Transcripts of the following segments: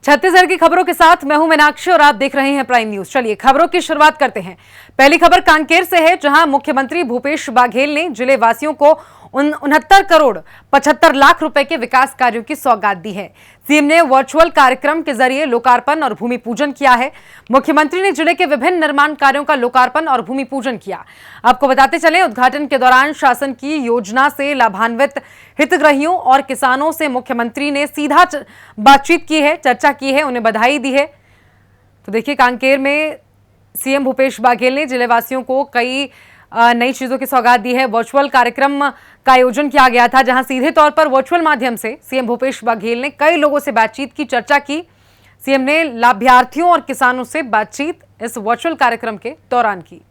छत्तीसगढ़ की खबरों के साथ मैं हूं मीनाक्षी और आप देख रहे हैं प्राइम न्यूज। चलिए खबरों की शुरुआत करते हैं। पहली खबर कांकेर से है, जहां मुख्यमंत्री भूपेश बघेल ने जिले वासियों को 69 करोड़ 75 लाख रुपए के विकास कार्यों की सौगात दी है। सीएम ने वर्चुअल कार्यक्रम के जरिए लोकार्पण और भूमि पूजन किया है। मुख्यमंत्री ने जिले के विभिन्न निर्माण कार्यों का लोकार्पण और भूमि पूजन किया। आपको बताते चले, उद्घाटन के दौरान शासन की योजना से लाभान्वित हितग्राहियों और किसानों से मुख्यमंत्री ने सीधा बातचीत की है, चर्चा की है, उन्हें बधाई दी है। तो देखिए, कांकेर में सीएम भूपेश बघेल ने जिलेवासियों को कई नई चीजों की सौगात दी है। वर्चुअल कार्यक्रम का आयोजन किया गया था, जहां सीधे तौर पर वर्चुअल माध्यम से सीएम भूपेश बघेल ने कई लोगों से बातचीत की, चर्चा की। सीएम ने लाभार्थियों और किसानों से बातचीत इस वर्चुअल कार्यक्रम के दौरान की।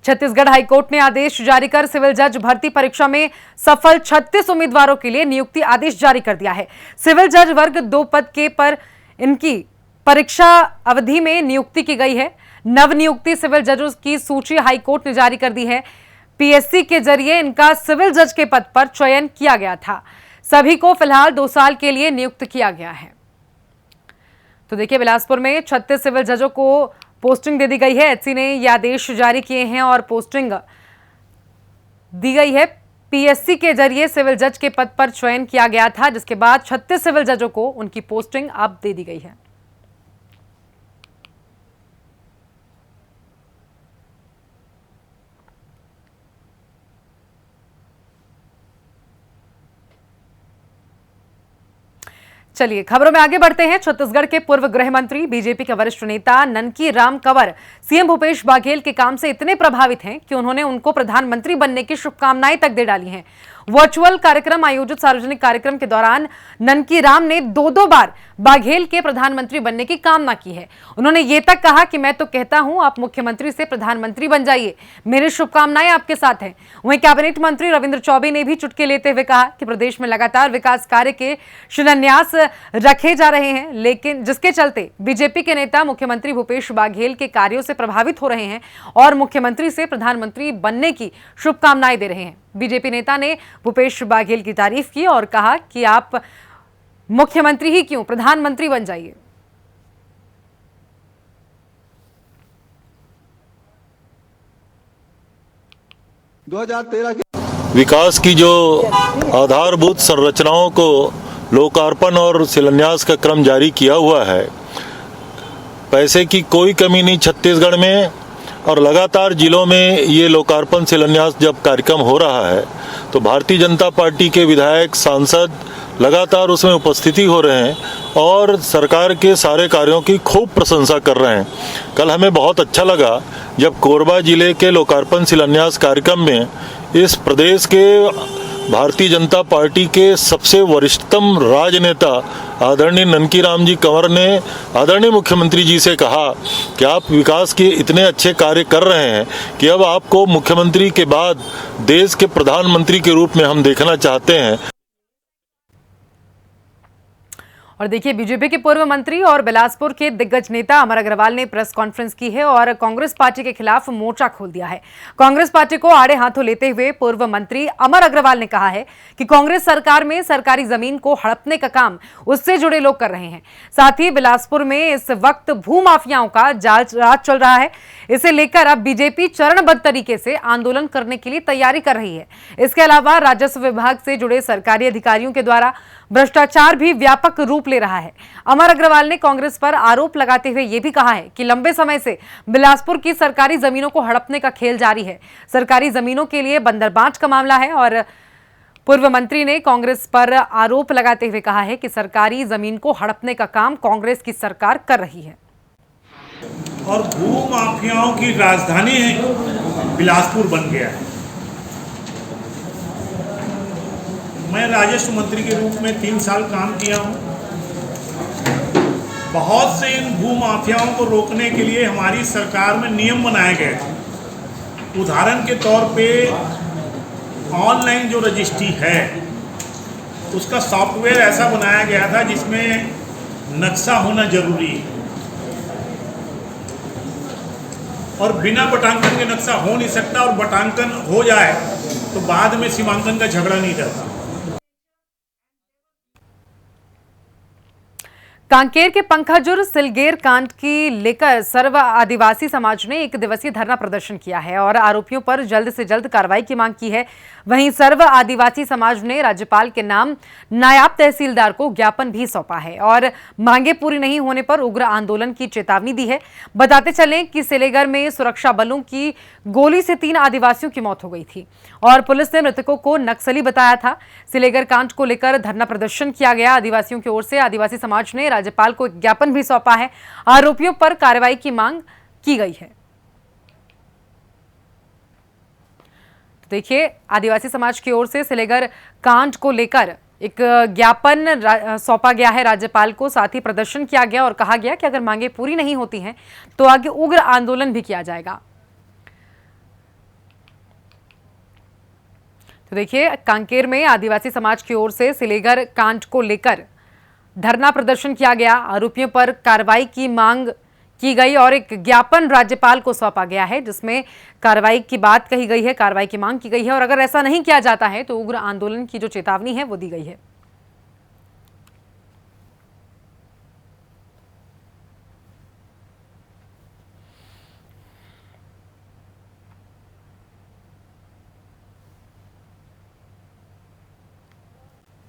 छत्तीसगढ़ हाईकोर्ट ने आदेश जारी कर सिविल जज भर्ती परीक्षा में सफल 36 उम्मीदवारों के लिए नियुक्ति आदेश जारी कर दिया है। सिविल जज वर्ग 2 पद के पर इनकी परीक्षा अवधि में नियुक्ति की गई है। नवनियुक्ति सिविल जजों की सूची हाईकोर्ट ने जारी कर दी है। पीएससी के जरिए इनका सिविल जज के पद पर चयन किया गया था। सभी को फिलहाल 2 साल के लिए नियुक्त किया गया है। तो देखिए, बिलासपुर में 36 सिविल जजों को पोस्टिंग दे दी गई है। एचसी ने ये आदेश जारी किए हैं और पोस्टिंग दी गई है। पीएससी के जरिए सिविल जज के पद पर चयन किया गया था, जिसके बाद 36 सिविल जजों को उनकी पोस्टिंग अब दे दी गई है। चलिए खबरों में आगे बढ़ते हैं। छत्तीसगढ़ के पूर्व गृह मंत्री, बीजेपी के वरिष्ठ नेता ननकी राम कंवर सीएम भूपेश बघेल के काम से इतने प्रभावित हैं कि उन्होंने उनको प्रधानमंत्री बनने की शुभकामनाएं तक दे डाली हैं। वर्चुअल कार्यक्रम आयोजित सार्वजनिक कार्यक्रम के दौरान ननकी राम ने 2 बार बघेल के प्रधानमंत्री बनने की कामना की है। उन्होंने ये तक कहा कि मैं तो कहता हूं, आप मुख्यमंत्री से प्रधानमंत्री बन जाइए, मेरी शुभकामनाएं आपके साथ हैं। वहीं कैबिनेट मंत्री रविंद्र चौबे ने भी चुटकी लेते हुए कहा कि प्रदेश में लगातार विकास कार्य के शिलान्यास रखे जा रहे हैं, लेकिन जिसके चलते बीजेपी के नेता मुख्यमंत्री भूपेश बघेल के कार्यों से प्रभावित हो रहे हैं और मुख्यमंत्री से प्रधानमंत्री बनने की शुभकामनाएं दे रहे हैं। बीजेपी नेता ने भूपेश बघेल की तारीफ की और कहा कि आप मुख्यमंत्री ही क्यों, प्रधानमंत्री बन जाइए। विकास की जो आधारभूत संरचनाओं को लोकार्पण और शिलान्यास का क्रम जारी किया हुआ है, पैसे की कोई कमी नहीं छत्तीसगढ़ में, और लगातार जिलों में ये लोकार्पण शिलान्यास जब कार्यक्रम हो रहा है तो भारतीय जनता पार्टी के विधायक, सांसद लगातार उसमें उपस्थिति हो रहे हैं और सरकार के सारे कार्यों की खूब प्रशंसा कर रहे हैं। कल हमें बहुत अच्छा लगा जब कोरबा जिले के लोकार्पण शिलान्यास कार्यक्रम में इस प्रदेश के भारतीय जनता पार्टी के सबसे वरिष्ठतम राजनेता आदरणीय ननकी राम जी कंवर ने आदरणीय मुख्यमंत्री जी से कहा कि आप विकास के इतने अच्छे कार्य कर रहे हैं कि अब आपको मुख्यमंत्री के बाद देश के प्रधानमंत्री के रूप में हम देखना चाहते हैं। और देखिए, बीजेपी के पूर्व मंत्री और बिलासपुर के दिग्गज नेता अमर अग्रवाल ने प्रेस कॉन्फ्रेंस की है और कांग्रेस पार्टी के खिलाफ मोर्चा खोल दिया है। कांग्रेस पार्टी को आड़े हाथों लेते हुए पूर्व मंत्री अमर अग्रवाल ने कहा है कि कांग्रेस सरकार में सरकारी जमीन को हड़पने का काम उससे जुड़े लोग कर रहे हैं। साथ ही बिलासपुर में इस वक्त भूमाफियाओं का जाल राज चल रहा है। इसे लेकर अब बीजेपी चरणबद्ध तरीके से आंदोलन करने के लिए तैयारी कर रही है। इसके अलावा राजस्व विभाग से जुड़े सरकारी अधिकारियों के द्वारा भ्रष्टाचार भी व्यापक रूप ले रहा है। अमर अग्रवाल ने कांग्रेस पर आरोप लगाते हुए यह भी कहा है कि लंबे समय से बिलासपुर की सरकारी जमीनों को हड़पने का खेल जारी है। सरकारी जमीनों के लिए बंदरबांट का मामला है और पूर्व मंत्री ने कांग्रेस पर आरोप लगाते हुए कहा है कि सरकारी जमीन को हड़पने का काम कांग्रेस की सरकार कर रही है। और भूमाफियाओं की राजधानी बिलासपुर बन गया है। मैं राजस्व मंत्री के रूप में 3 साल काम किया हूँ। बहुत से इन भूमाफियाओं को रोकने के लिए हमारी सरकार में नियम बनाए गए थे। उदाहरण के तौर पे ऑनलाइन जो रजिस्ट्री है उसका सॉफ्टवेयर ऐसा बनाया गया था जिसमें नक्शा होना जरूरी है और बिना बटांकन के नक्शा हो नहीं सकता, और बटांकन हो जाए तो बाद में सीमांकन का झगड़ा नहीं रहता। कांकेर के पंखाजुर सिलगेर कांड की लेकर सर्व आदिवासी समाज ने एक दिवसीय धरना प्रदर्शन किया है और आरोपियों पर जल्द से जल्द कार्रवाई की मांग की है। वहीं सर्व आदिवासी समाज ने राज्यपाल के नाम नायब तहसीलदार को ज्ञापन भी सौंपा है और मांगे पूरी नहीं होने पर उग्र आंदोलन की चेतावनी दी है। बताते चलें कि सिलेगर में सुरक्षा बलों की गोली से 3 आदिवासियों की मौत हो गई थी और पुलिस ने मृतकों को नक्सली बताया था। सिलेगर कांड को लेकर धरना प्रदर्शन किया गया। आदिवासियों की ओर से आदिवासी समाज ने राज्यपाल को एक ज्ञापन भी सौंपा है। आरोपियों पर कार्रवाई की मांग की गई है। देखिए, आदिवासी समाज की ओर से सिलेगर कांड को लेकर एक ज्ञापन सौंपा गया है राज्यपाल को। साथ ही प्रदर्शन किया गया और कहा गया कि अगर मांगे पूरी नहीं होती हैं तो आगे उग्र आंदोलन भी किया जाएगा। तो देखिए, कांकेर में आदिवासी समाज की ओर से सिलेगर कांड को लेकर धरना प्रदर्शन किया गया। आरोपियों पर कार्रवाई की मांग की गई और एक ज्ञापन राज्यपाल को सौंपा गया है जिसमें कार्रवाई की बात कही गई है, कार्रवाई की मांग की गई है और अगर ऐसा नहीं किया जाता है तो उग्र आंदोलन की जो चेतावनी है वो दी गई है।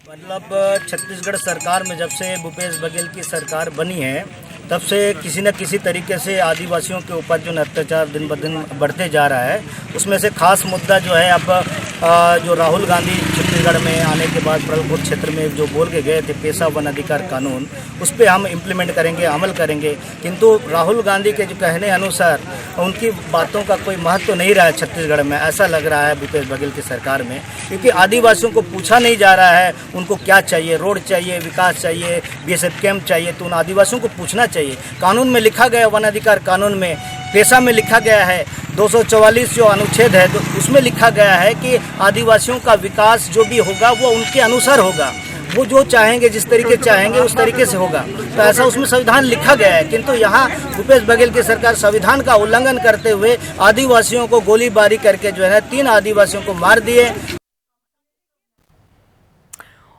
मतलब छत्तीसगढ़ सरकार में जब से भूपेश बघेल की सरकार बनी है तब से किसी न किसी तरीके से आदिवासियों के ऊपर जो अत्याचार दिन ब दिन बढ़ते जा रहा है, उसमें से खास मुद्दा जो है अब जो राहुल गांधी छत्तीसगढ़ में आने के बाद प्रलपुर क्षेत्र में जो बोल के गए थे पेशा वन अधिकार कानून, उस पर हम इम्प्लीमेंट करेंगे, अमल करेंगे। किंतु राहुल गांधी के जो कहने अनुसार उनकी बातों का कोई महत्व तो नहीं रहा है छत्तीसगढ़ में, ऐसा लग रहा है भूपेश बघेल की सरकार में, क्योंकि आदिवासियों को पूछा नहीं जा रहा है उनको क्या चाहिए, रोड चाहिए, विकास चाहिए, BSF कैंप चाहिए, तो उन आदिवासियों को पूछना चाहिए। कानून में लिखा गया, वन अधिकार कानून में पेशा में लिखा गया है 244 जो अनुच्छेद है तो उसमें लिखा गया है कि आदिवासियों का विकास जो भी होगा वो उनके अनुसार होगा, वो जो चाहेंगे जिस तरीके चाहेंगे उस तरीके से होगा। तो ऐसा उसमें संविधान लिखा गया है, किंतु यहाँ भूपेश बघेल की सरकार संविधान का उल्लंघन करते हुए आदिवासियों को गोलीबारी करके जो है 3 आदिवासियों को मार दिए।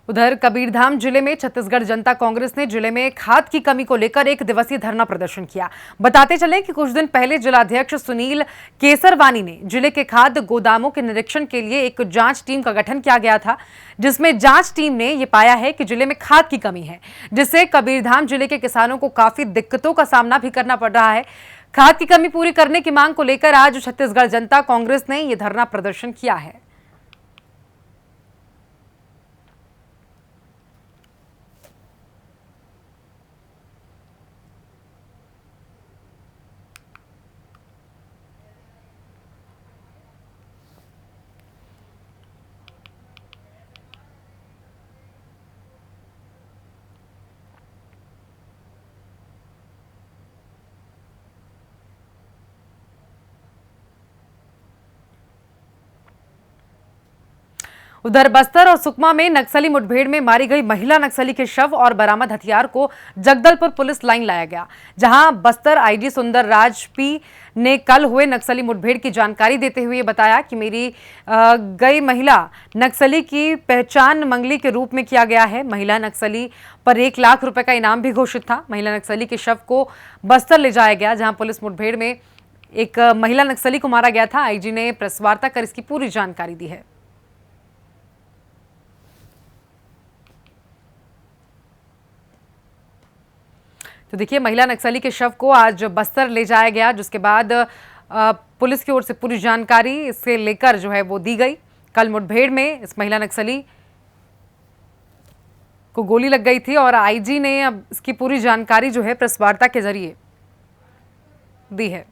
उधर कबीरधाम जिले में छत्तीसगढ़ जनता कांग्रेस ने जिले में खाद की कमी को लेकर एक दिवसीय धरना प्रदर्शन किया। बताते चले कि कुछ दिन पहले जिलाध्यक्ष सुनील केसरवानी ने जिले के खाद गोदामों के निरीक्षण के लिए एक जांच टीम का गठन किया गया था, जिसमें जांच टीम ने यह पाया है कि जिले में खाद की कमी है, जिससे कबीरधाम जिले के किसानों को काफी दिक्कतों का सामना भी करना पड़ रहा है। खाद की कमी पूरी करने की मांग को लेकर आज छत्तीसगढ़ जनता कांग्रेस ने यह धरना प्रदर्शन किया है। उधर बस्तर और सुकमा में नक्सली मुठभेड़ में मारी गई महिला नक्सली के शव और बरामद हथियार को जगदलपुर पुलिस लाइन लाया गया, जहां बस्तर आईजी सुंदर राज पी ने कल हुए नक्सली मुठभेड़ की जानकारी देते हुए बताया कि मेरी गई महिला नक्सली की पहचान मंगली के रूप में किया गया है। महिला नक्सली पर 1 लाख रुपए का इनाम भी घोषित था। महिला नक्सली के शव को बस्तर ले जाया गया, जहां पुलिस मुठभेड़ में एक महिला नक्सली को मारा गया था। आईजी ने प्रेस वार्ता कर इसकी पूरी जानकारी दी है। तो देखिए, महिला नक्सली के शव को आज बस्तर ले जाया गया, जिसके बाद पुलिस की ओर से पूरी जानकारी इससे लेकर जो है वो दी गई। कल मुठभेड़ में इस महिला नक्सली को गोली लग गई थी और आईजी ने अब इसकी पूरी जानकारी जो है प्रेस वार्ता के जरिए दी है।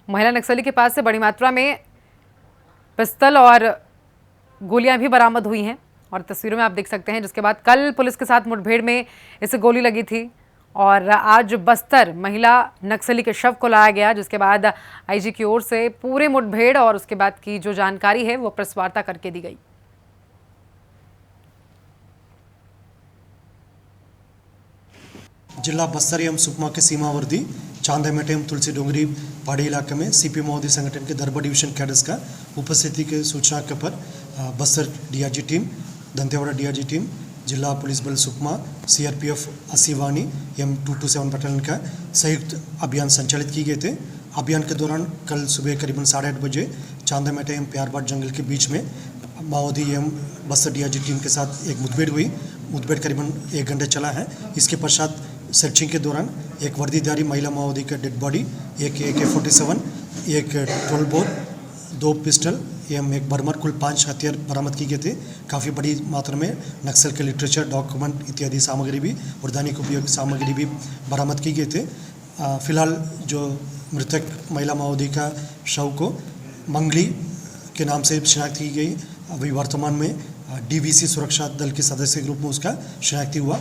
महिला नक्सली के पास से बड़ी मात्रा में पिस्तल और गोलियां भी बरामद हुई हैं और तस्वीरों में आप देख सकते हैं, जिसके बाद कल पुलिस के साथ मुठभेड़ में इसे गोली लगी थी और आज बस्तर महिला नक्सली के शव को लाया गया, जिसके बाद आईजी की ओर से पूरे मुठभेड़ और उसके बाद की जो जानकारी है वो प्रेस वार्ता करके दी गई। जिला बस्तर एवं सुकमा के सीमावर्ती चांदामेट एवं तुलसी डोंगरी पहाड़ी इलाके में CP माओवादी संगठन के दरबा डिवीजन कैडर्स का उपस्थिति के सूचना के पर Bastar DRG team, Dantewada DRG team, जिला पुलिस बल सुकमा, CRPF 80 वानी M227 बटालियन का संयुक्त अभियान संचालित किए गए थे। अभियान के दौरान कल सुबह करीबन 8:30 बजे चांदामेटा एवं प्यारबाट जंगल के बीच में माओवादी एवं बस्तर DRG टीम के साथ एक मुठभेड़ हुई। मुठभेड़ करीबन 1 घंटे चला है। इसके पश्चात सर्चिंग के दौरान एक वर्दीधारी महिला माओवादी का डेड बॉडी, एक AK-47, एक 12 बोर, 2 पिस्टल एवं एक बर्मर, कुल 5 हथियार बरामद किए गए थे। काफ़ी बड़ी मात्रा में नक्सल के लिटरेचर, डॉक्यूमेंट इत्यादि सामग्री भी और दैनिक उपयोग सामग्री भी बरामद किए गए थे। फिलहाल जो मृतक महिला माओवादी का शव को मंगली के नाम से शिनाख्त की गई। अभी वर्तमान में DVC सुरक्षा दल के सदस्य के रूप में उसका शिनाख्ती हुआ।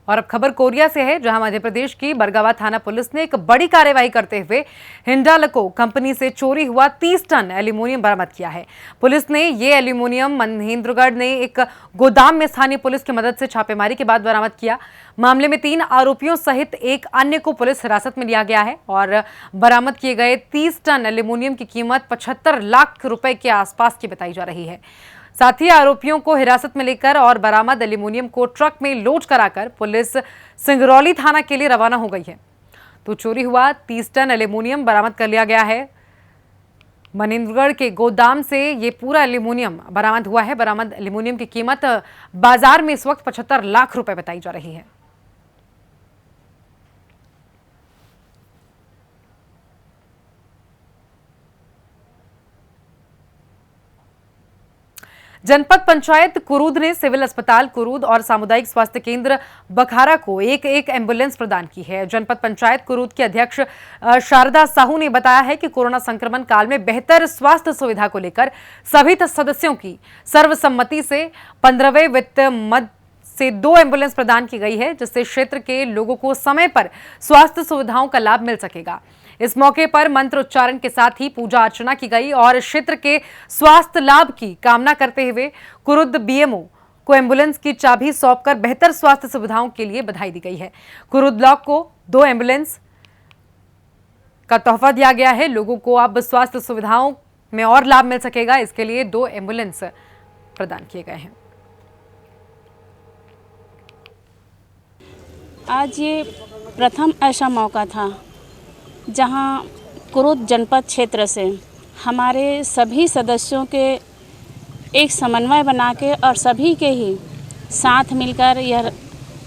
और अब खबर कोरिया से है, जहां मध्य प्रदेश की बरगावा थाना पुलिस ने एक बड़ी कार्रवाई करते हुए हिंडाल्को कंपनी से चोरी हुआ 30 टन एल्यूमिनियम बरामद किया है। पुलिस ने ये एल्यूमिनियम महेंद्रगढ़ ने एक गोदाम में स्थानीय पुलिस की मदद से छापेमारी के बाद बरामद किया। मामले में 3 आरोपियों सहित एक अन्य को पुलिस हिरासत में लिया गया है और बरामद किए गए 30 टन एल्यूमिनियम की कीमत 75 लाख रुपए के आसपास की बताई जा रही है। साथ ही आरोपियों को हिरासत में लेकर और बरामद एल्यूमिनियम को ट्रक में लोड कराकर पुलिस सिंगरौली थाना के लिए रवाना हो गई है। तो चोरी हुआ 30 टन एल्यूमिनियम बरामद कर लिया गया है। मनेंद्रगढ़ के गोदाम से ये पूरा एल्यूमिनियम बरामद हुआ है। बरामद एल्यूमिनियम की कीमत बाजार में इस वक्त 75 लाख रुपए बताई जा रही है। जनपद पंचायत कुरूद ने सिविल अस्पताल कुरूद और सामुदायिक स्वास्थ्य केंद्र बखारा को एक एम्बुलेंस प्रदान की है। जनपद पंचायत कुरूद के अध्यक्ष शारदा साहू ने बताया है कि कोरोना संक्रमण काल में बेहतर स्वास्थ्य सुविधा को लेकर सभी सदस्यों की सर्वसम्मति से 15वें वित्त मद से 2 एम्बुलेंस प्रदान की गई है, जिससे क्षेत्र के लोगों को समय पर स्वास्थ्य सुविधाओं का लाभ मिल सकेगा। इस मौके पर मंत्र उच्चारण के साथ ही पूजा अर्चना की गई और क्षेत्र के स्वास्थ्य लाभ की कामना करते हुए कुरुद BMO को एम्बुलेंस की चाबी सौंपकर बेहतर स्वास्थ्य सुविधाओं के लिए बधाई दी गई है। कुरुद ब्लॉक को 2 एम्बुलेंस का तोहफा दिया गया है। लोगों को अब स्वास्थ्य सुविधाओं में और लाभ मिल सकेगा, इसके लिए 2 एम्बुलेंस प्रदान किए गए हैं। आज ये प्रथम ऐसा मौका था जहां कुरुद जनपद क्षेत्र से हमारे सभी सदस्यों के एक समन्वय बना के और सभी के ही साथ मिलकर यह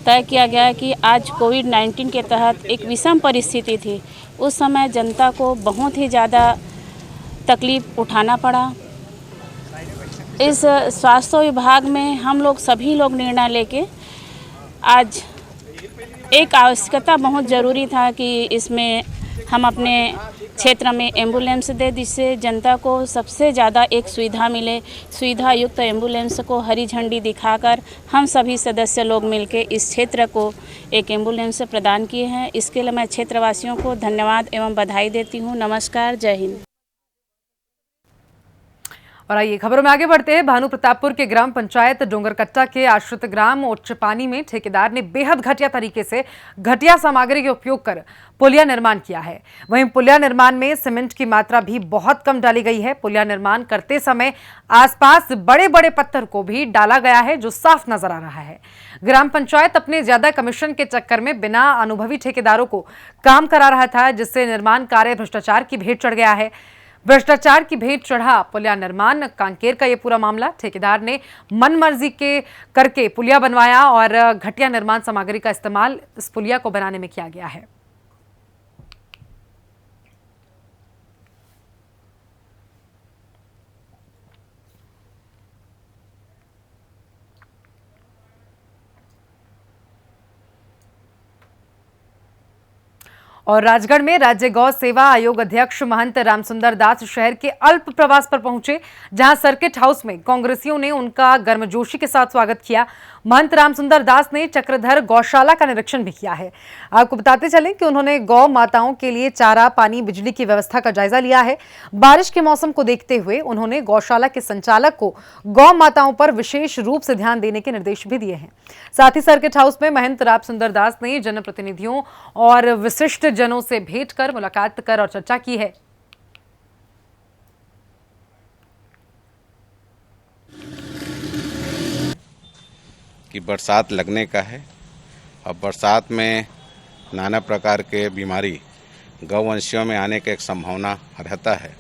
तय किया गया कि आज कोविड-19 के तहत एक विषम परिस्थिति थी। उस समय जनता को बहुत ही ज़्यादा तकलीफ उठाना पड़ा। इस स्वास्थ्य विभाग में हम लोग सभी लोग निर्णय लेके आज एक आवश्यकता बहुत ज़रूरी था कि इसमें हम अपने क्षेत्र में एम्बुलेंस दे, जिससे जनता को सबसे ज़्यादा एक सुविधा मिले। सुविधा युक्त एम्बुलेंस को हरी झंडी दिखाकर हम सभी सदस्य लोग मिलके इस क्षेत्र को एक एम्बुलेंस प्रदान किए हैं। इसके लिए मैं क्षेत्रवासियों को धन्यवाद एवं बधाई देती हूँ। नमस्कार, जय हिंद। और आइए खबरों में आगे बढ़ते हैं। भानु प्रतापपुर के ग्राम पंचायत डोंगरकट्टा के आश्रित ग्राम उच्च पानी में ठेकेदार ने बेहद घटिया तरीके से घटिया सामग्री का उपयोग कर पुलिया निर्माण किया है। वहीं पुलिया निर्माण में सीमेंट की मात्रा भी बहुत कम डाली गई है। पुलिया निर्माण करते समय आसपास बड़े बड़े पत्थर को भी डाला गया है, जो साफ नजर आ रहा है। ग्राम पंचायत अपने ज्यादा कमीशन के चक्कर में बिना अनुभवी ठेकेदारों को काम करा रहा था, जिससे निर्माण कार्य भ्रष्टाचार की भेंट चढ़ गया है। भ्रष्टाचार की भेंट चढ़ा पुलिया निर्माण कांकेर का ये पूरा मामला। ठेकेदार ने मनमर्जी के करके पुलिया बनवाया और घटिया निर्माण सामग्री का इस्तेमाल इस पुलिया को बनाने में किया गया है। और राजगढ़ में राज्य गौ सेवा आयोग अध्यक्ष महंत रामसुंदर दास शहर के अल्प प्रवास पर पहुंचे, जहां सर्किट हाउस में कांग्रेसियों ने उनका गर्मजोशी के साथ स्वागत किया। महंत रामसुंदर दास ने चक्रधर गौशाला का निरीक्षण भी किया है। आपको बताते चलें कि उन्होंने गौ माताओं के लिए चारा, पानी, बिजली की व्यवस्था का जायजा लिया है। बारिश के मौसम को देखते हुए उन्होंने गौशाला के संचालक को गौ माताओं पर विशेष रूप से ध्यान देने के निर्देश भी दिए हैं। साथ ही सर्किट हाउस में महंत रामसुंदर दास ने जनप्रतिनिधियों और विशिष्ट जनों से भेंट कर मुलाकात कर और चर्चा की है। कि बरसात लगने का है और बरसात में नाना प्रकार के बीमारी गौवंशियों में आने की एक संभावना रहता है।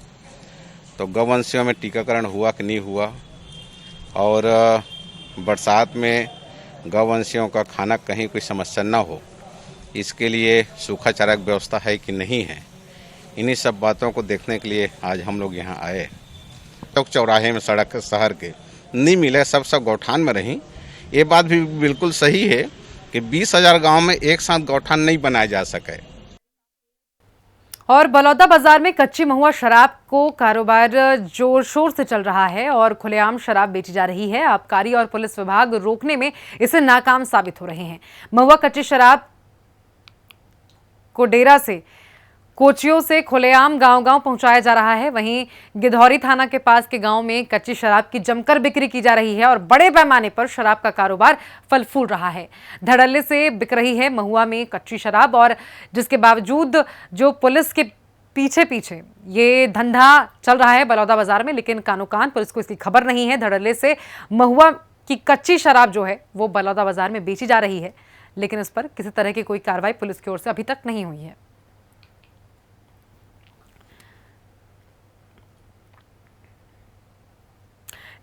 तो गौवंशियों में टीकाकरण हुआ कि नहीं हुआ, और बरसात में गौवंशियों का खाना कहीं कोई समस्या न हो, इसके लिए सूखा चारा की व्यवस्था है कि नहीं है, इन्हीं सब बातों को देखने के लिए आज हम लोग यहाँ आए। चौक चौराहे में सड़क शहर के नहीं मिले, सब गौठान में रहीं। ये बात भी बिल्कुल सही है कि 20,000 गांव में एक साथ गौठान नहीं बनाया जा सके। और बलौदा बाजार में कच्ची महुआ शराब को कारोबार जोर शोर से चल रहा है और खुलेआम शराब बेची जा रही है। आबकारी और पुलिस विभाग रोकने में इसे नाकाम साबित हो रहे हैं। महुआ कच्ची शराब को डेरा से कोचियों से खुलेआम गांव-गांव पहुंचाया जा रहा है। वहीं गिधौरी थाना के पास के गांव में कच्ची शराब की जमकर बिक्री की जा रही है और बड़े पैमाने पर शराब का कारोबार फल फूल रहा है। धड़ल्ले से बिक रही है महुआ में कच्ची शराब, और जिसके बावजूद जो पुलिस के पीछे ये धंधा चल रहा है बलौदा बाजार में, लेकिन कानो-कान पुलिस को इसकी खबर नहीं है। धड़ल्ले से महुआ की कच्ची शराब जो है वो बलौदा बाजार में बेची जा रही है, लेकिन इस पर किसी तरह की कोई कार्रवाई पुलिस की ओर से अभी तक नहीं हुई है।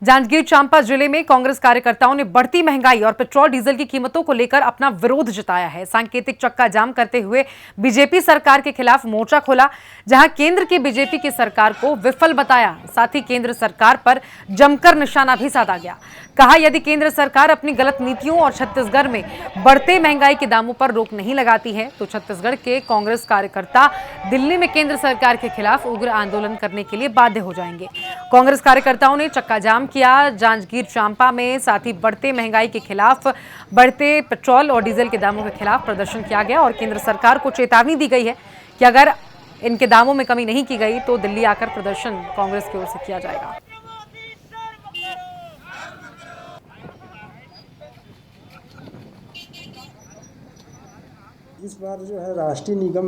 जांजगीर चांपा जिले में कांग्रेस कार्यकर्ताओं ने बढ़ती महंगाई और पेट्रोल डीजल की कीमतों को लेकर अपना विरोध जताया है। सांकेतिक चक्का जाम करते हुए बीजेपी सरकार के खिलाफ मोर्चा खोला, जहां केंद्र की बीजेपी की सरकार को विफल बताया। साथ ही केंद्र सरकार पर जमकर निशाना भी साधा गया। कहा, यदि केंद्र सरकार अपनी गलत नीतियों और छत्तीसगढ़ में बढ़ते महंगाई के दामों पर रोक नहीं लगाती है तो छत्तीसगढ़ के कांग्रेस कार्यकर्ता दिल्ली में केंद्र सरकार के खिलाफ उग्र आंदोलन करने के लिए बाध्य हो जाएंगे। कांग्रेस कार्यकर्ताओं ने चक्का जाम किया जांजगीर चांपा में। साथ ही बढ़ते महंगाई के खिलाफ, बढ़ते पेट्रोल और डीजल के दामों के खिलाफ प्रदर्शन किया गया और केंद्र सरकार को चेतावनी दी गई है कि अगर इनके दामों में कमी नहीं की गई तो दिल्ली आकर प्रदर्शन कांग्रेस की ओर से किया जाएगा। इस बार जो है राष्ट्रीय निगम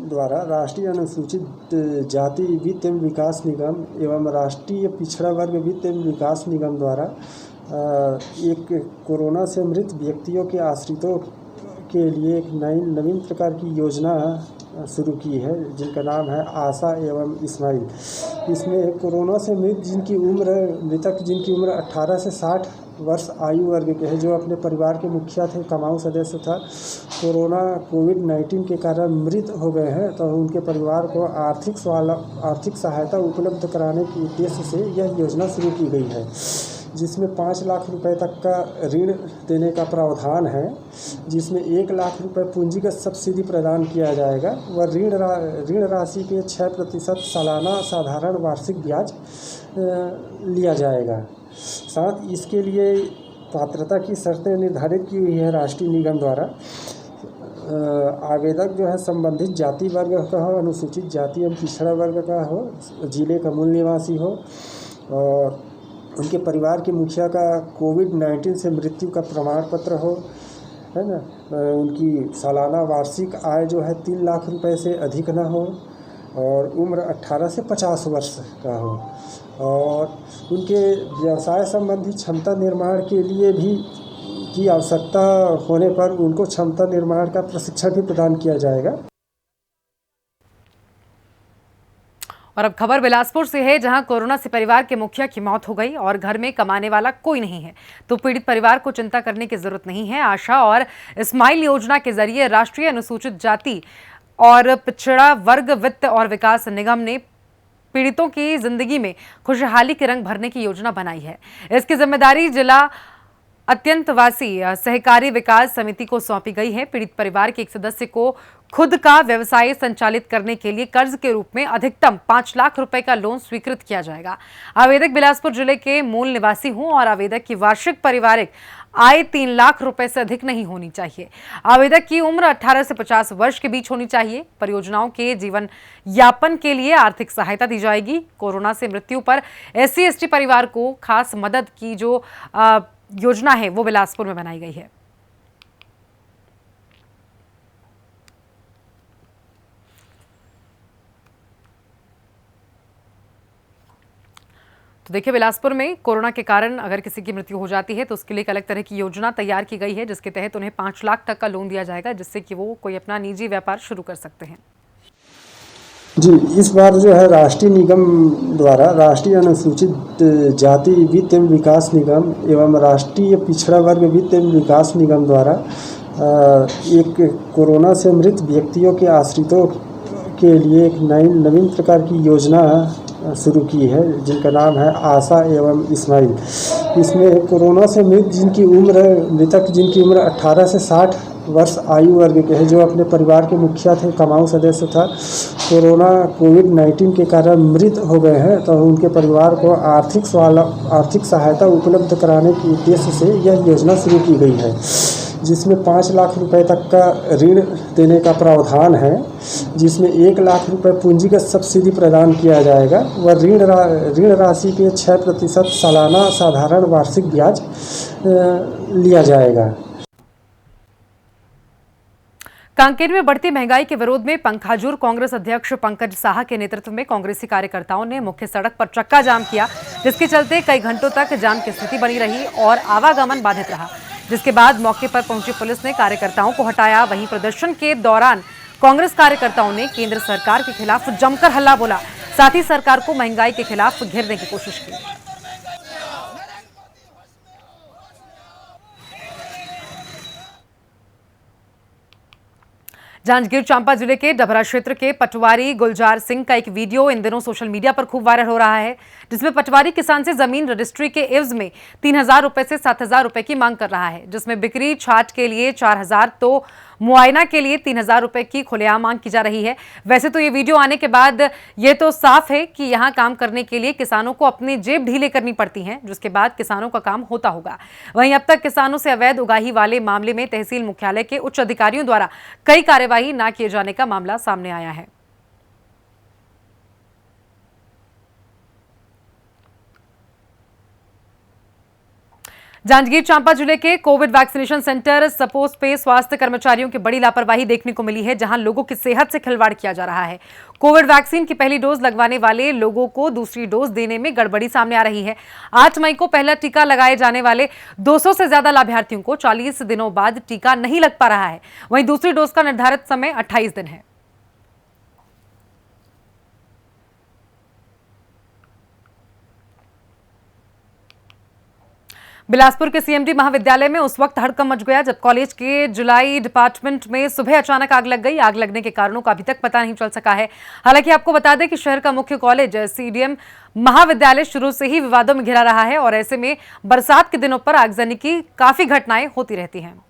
द्वारा राष्ट्रीय अनुसूचित जाति वित्त एवं विकास निगम एवं राष्ट्रीय पिछड़ा वर्ग वित्त एवं विकास निगम द्वारा एक कोरोना से मृत व्यक्तियों के आश्रितों के लिए एक नवीन प्रकार की योजना शुरू की है, जिनका नाम है आशा एवं इस्माइल। इसमें कोरोना से मृत मृतक जिनकी उम्र 18 से 60 वर्ष आयु वर्ग के हैं, जो अपने परिवार के मुखिया थे, कमाऊ सदस्य था, कोविड-19 के कारण मृत हो गए हैं, तो उनके परिवार को आर्थिक सहायता उपलब्ध कराने के उद्देश्य से यह योजना शुरू की गई है, जिसमें 5 लाख रुपए तक का ऋण देने का प्रावधान है, जिसमें 1 लाख रुपए पूंजीगत सब्सिडी प्रदान किया जाएगा व ऋण राशि के 6% सालाना साधारण वार्षिक ब्याज लिया जाएगा। साथ इसके लिए पात्रता की शर्तें निर्धारित की हुई है राष्ट्रीय निगम द्वारा। आवेदक जो है संबंधित जाति वर्ग का हो, अनुसूचित जाति एवं पिछड़ा वर्ग का हो, जिले का मूल निवासी हो और उनके परिवार के मुखिया का कोविड-19 से मृत्यु का प्रमाण पत्र हो, है ना, उनकी सालाना वार्षिक आय जो है 3 लाख रुपए से अधिक न हो और उम्र 18 से 50 वर्ष का हो और उनके व्यवसाय संबंधी क्षमता निर्माण के लिए भी की आवश्यकता होने पर उनको क्षमता निर्माण का प्रशिक्षण भी प्रदान किया जाएगा। और अब खबर बिलासपुर से है, जहां कोरोना से परिवार के मुखिया की मौत हो गई और घर में कमाने वाला कोई नहीं है, तो पीड़ित परिवार को चिंता करने की जरूरत नहीं है। आशा और इस्माइल योजना के जरिए राष्ट्रीय अनुसूचित जाति और पिछड़ा वर्ग वित्त और विकास निगम ने पीड़ितों की जिंदगी में खुशहाली के रंग भरने की योजना बनाई है। इसकी जिम्मेदारी जिला अत्यंतवासी सहकारी विकास समिति को सौंपी गई है। पीड़ित परिवार के एक सदस्य को खुद का व्यवसाय संचालित करने के लिए कर्ज के रूप में अधिकतम 5 लाख रुपए का लोन स्वीकृत किया जाएगा। आवेदक बिलासपुर जिले के मूल निवासी हों और आवेदक की वार्षिक पारिवारिक आय 3 लाख रुपए से अधिक नहीं होनी चाहिए। आवेदक की उम्र 18 से 50 वर्ष के बीच होनी चाहिए। परियोजनाओं के जीवन यापन के लिए आर्थिक सहायता दी जाएगी। कोरोना से मृत्यु पर SC/ST परिवार को खास मदद की जो योजना है वो बिलासपुर में बनाई गई है। तो देखिए, बिलासपुर में कोरोना के कारण अगर किसी की मृत्यु हो जाती है तो उसके लिए एक अलग तरह की योजना तैयार की गई है, जिसके तहत उन्हें 5 लाख तक का लोन दिया जाएगा, जिससे कि वो कोई अपना निजी व्यापार शुरू कर सकते हैं। जी, इस बार जो है राष्ट्रीय निगम द्वारा राष्ट्रीय अनुसूचित जाति वित्त एवं विकास निगम एवं राष्ट्रीय पिछड़ा वर्ग वित्त एवं विकास निगम द्वारा एक कोरोना से मृत व्यक्तियों के आश्रितों के लिए एक नवीन प्रकार की योजना शुरू की है, जिनका नाम है आशा एवं इस्माइल। इसमें कोरोना से मृतक जिनकी उम्र 18 से 60 वर्ष आयु वर्ग के हैं, जो अपने परिवार के मुखिया थे, कमाऊ सदस्य था, कोविड-19 के कारण मृत हो गए हैं, तो उनके परिवार को आर्थिक सहायता उपलब्ध कराने के उद्देश्य से यह योजना शुरू की गई है, जिसमें 5 लाख रुपए तक का ऋण देने का प्रावधान है, जिसमें 1 लाख रुपए पूंजीगत सब्सिडी प्रदान किया जाएगा व ऋण राशि के 6% सालाना साधारण वार्षिक ब्याज लिया जाएगा। कांकेर में बढ़ती महंगाई के विरोध में पंखाजूर कांग्रेस अध्यक्ष पंकज साहा के नेतृत्व में कांग्रेसी कार्यकर्ताओं ने मुख्य सड़क पर चक्का जाम किया, जिसके चलते कई घंटों तक जाम की स्थिति बनी रही और आवागमन बाधित रहा, जिसके बाद मौके पर पहुंची पुलिस ने कार्यकर्ताओं को हटाया। वहीं प्रदर्शन के दौरान कांग्रेस कार्यकर्ताओं ने केंद्र सरकार के खिलाफ जमकर हल्ला बोला, साथ ही सरकार को महंगाई के खिलाफ घेरने की कोशिश की। जांजगीर चांपा जिले के डभरा क्षेत्र के पटवारी गुलजार सिंह का एक वीडियो इन दिनों सोशल मीडिया पर खूब वायरल हो रहा है, जिसमें पटवारी किसान से जमीन रजिस्ट्री के एवज में 3,000 रुपए से 7,000 रुपए की मांग कर रहा है, जिसमें बिक्री छाट के लिए 4,000 तो मुआयना के लिए 3,000 रुपए की खुलेआम मांग की जा रही है। वैसे तो ये वीडियो आने के बाद ये तो साफ है कि यहाँ काम करने के लिए किसानों को अपनी जेब ढीले करनी पड़ती है, जिसके बाद किसानों का काम होता होगा। वहीं अब तक किसानों से अवैध उगाही वाले मामले में तहसील मुख्यालय के उच्च अधिकारियों द्वारा कई कार्यवाही न किए जाने का मामला सामने आया है। जांजगीर चांपा जिले के कोविड वैक्सीनेशन सेंटर सपोस पे स्वास्थ्य कर्मचारियों की बड़ी लापरवाही देखने को मिली है, जहां लोगों की सेहत से खिलवाड़ किया जा रहा है। कोविड वैक्सीन की पहली डोज लगवाने वाले लोगों को दूसरी डोज देने में गड़बड़ी सामने आ रही है। 8 मई को पहला टीका लगाए जाने वाले 200 से ज्यादा लाभार्थियों को 40 दिनों बाद टीका नहीं लग पा रहा है। वहीं दूसरी डोज का निर्धारित समय 28 दिन है। बिलासपुर के सीएमडी महाविद्यालय में उस वक्त हड़कंप मच गया जब कॉलेज के जुलाई डिपार्टमेंट में सुबह अचानक आग लग गई। आग लगने के कारणों का अभी तक पता नहीं चल सका है। हालांकि आपको बता दें कि शहर का मुख्य कॉलेज सीडीएम महाविद्यालय शुरू से ही विवादों में घिरा रहा है और ऐसे में बरसात के दिनों पर आगजनी की काफी घटनाएं होती रहती हैं।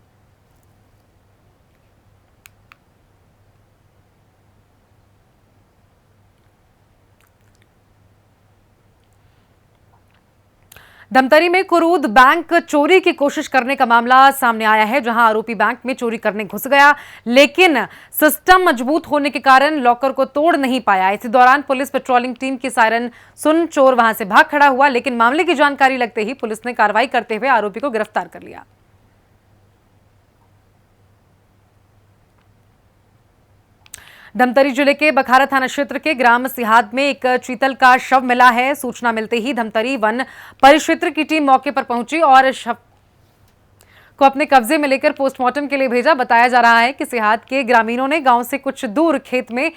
धमतरी में कुरूद बैंक चोरी की कोशिश करने का मामला सामने आया है, जहां आरोपी बैंक में चोरी करने घुस गया, लेकिन सिस्टम मजबूत होने के कारण लॉकर को तोड़ नहीं पाया। इसी दौरान पुलिस पेट्रोलिंग टीम की सायरन सुन चोर वहां से भाग खड़ा हुआ, लेकिन मामले की जानकारी लगते ही पुलिस ने कार्रवाई करते हुए आरोपी को गिरफ्तार कर लिया। धमतरी जिले के बखारा थाना क्षेत्र के ग्राम सिहाद में एक चीतल का शव मिला है। सूचना मिलते ही धमतरी वन परिक्षेत्र की टीम मौके पर पहुंची और शव को अपने कब्जे में लेकर पोस्टमार्टम के लिए भेजा। बताया जा रहा है कि सिहाद के ग्रामीणों ने गांव से कुछ दूर खेत में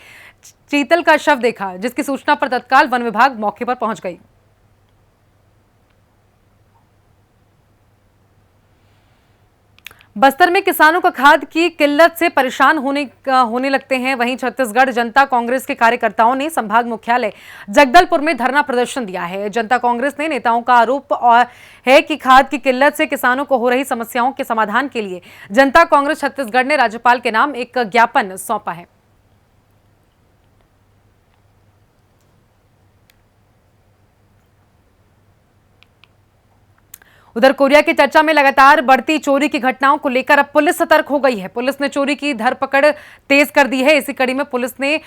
चीतल का शव देखा, जिसकी सूचना पर तत्काल वन विभाग मौके पर पहुंच गई। बस्तर में किसानों का खाद की किल्लत से परेशान होने लगते हैं। वहीं छत्तीसगढ़ जनता कांग्रेस के कार्यकर्ताओं ने संभाग मुख्यालय जगदलपुर में धरना प्रदर्शन दिया है। जनता कांग्रेस ने नेताओं का आरोप है कि खाद की किल्लत से किसानों को हो रही समस्याओं के समाधान के लिए जनता कांग्रेस छत्तीसगढ़ ने राज्यपाल के नाम एक ज्ञापन सौंपा है। उधर कोरिया की चर्चा में लगातार बढ़ती चोरी की घटनाओं को लेकर अब पुलिस सतर्क हो गई है। पुलिस ने चोरी की धरपकड़ तेज कर दी है। इसी कड़ी में पुलिस ने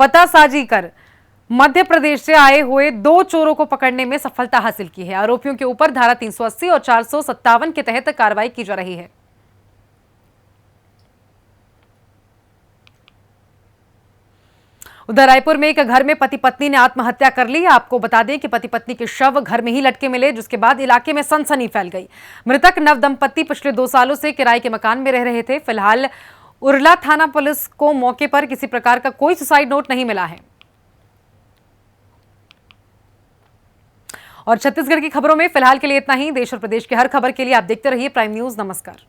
पतासाजी कर मध्य प्रदेश से आए हुए 2 चोरों को पकड़ने में सफलता हासिल की है। आरोपियों के ऊपर धारा 380 और 457 के तहत कार्रवाई की जा रही है। उधर रायपुर में एक घर में पति पत्नी ने आत्महत्या कर ली। आपको बता दें कि पति पत्नी के शव घर में ही लटके मिले, जिसके बाद इलाके में सनसनी फैल गई। मृतक नवदंपति पिछले 2 सालों से किराए के मकान में रह रहे थे। फिलहाल उरला थाना पुलिस को मौके पर किसी प्रकार का कोई सुसाइड नोट नहीं मिला है। और छत्तीसगढ़ की खबरों में फिलहाल के लिए इतना ही। देश और प्रदेश की हर खबर के लिए आप देखते रहिए प्राइम न्यूज। नमस्कार।